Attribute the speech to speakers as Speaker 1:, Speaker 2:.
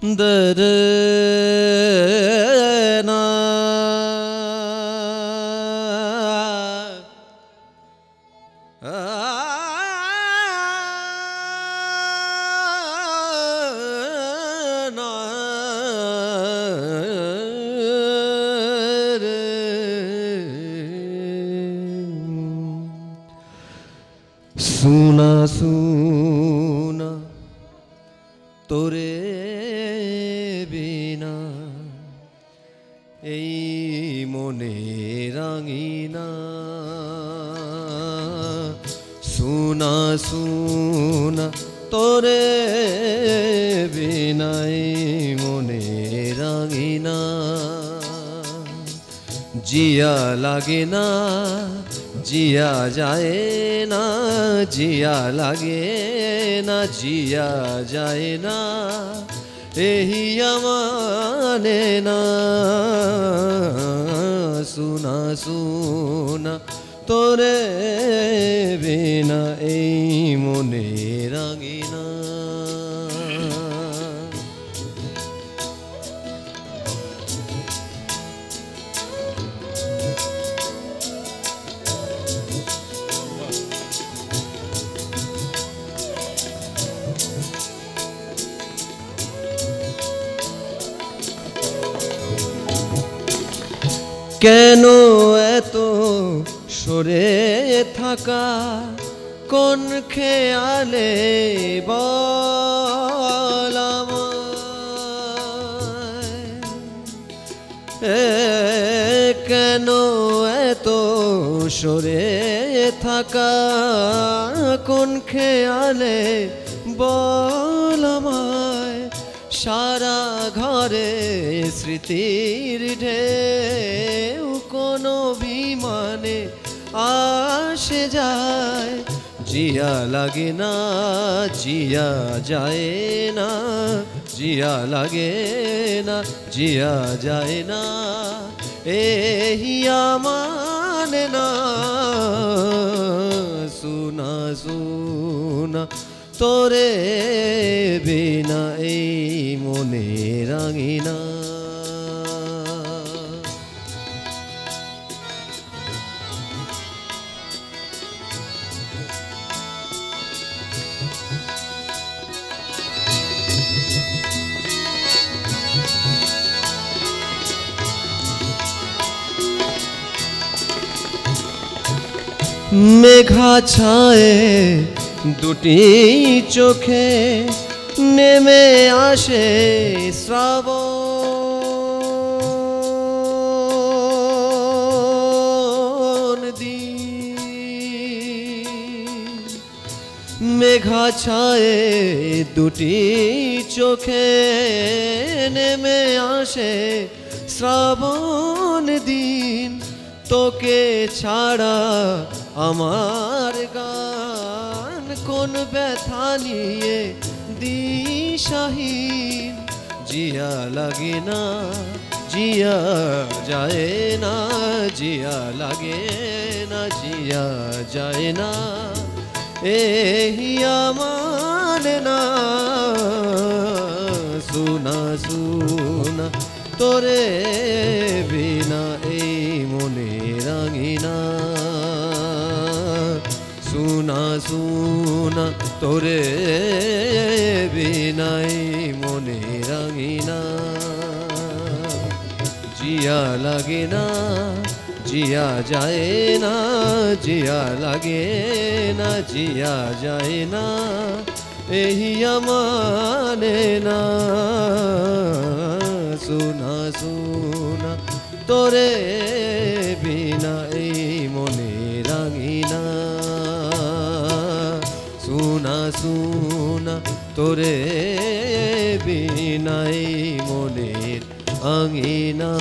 Speaker 1: দরনা सुना सुना तोरे बिना এই মনে রাঙিনা सुना सुना तोरे बिना এই মনে রাঙিনা जिया लागे ना जिया जाए ना जिया लागे ना जिया जाए ना एहिया माने ना सुना सुना तोरे बिना এই মনে রাঙিনা কেন এত সরে থাকা কোন খেয়ালে বল আমায় কেন এত সরে থাকা কোন খেয়ালে বল আমায় সারা ঘরে স্মৃতির ঢেউ কোনো অভিমানে আসে যায় জিয়া লাগে না জিয়া যায় না জিয়া লাগে না জিয়া যায় না এহিয়া মানে না सुना सुना तोरे बिना এই মনে রাঙিনা মেঘা ছায়ে দুটি চোখে নেমে আসে শ্রাবণ দিন মেঘা ছায়ে দুটি চোখে নেমে আসে শ্রাবণ দিন তোকে ছাড়া আমার গান কোন ব্যথা নিয়ে দিশাহীন জিয়া লাগে না জিয়া যায় না জিয়া লাগে না জিয়া যায় না এহিয়া মানে না सुना सुना तोरे बिना এই মনে রাঙিনা सुना सुना तोरे बिना এই মনে রাঙিনা जिया लागे ना जिया जाए ना जिया लागे ना जिया जाए ना एहिया माने ना सुना सुना तोरे बिना এই মনে রাঙিনা सुना सुना तोरे बिना এই মনের আঙিনা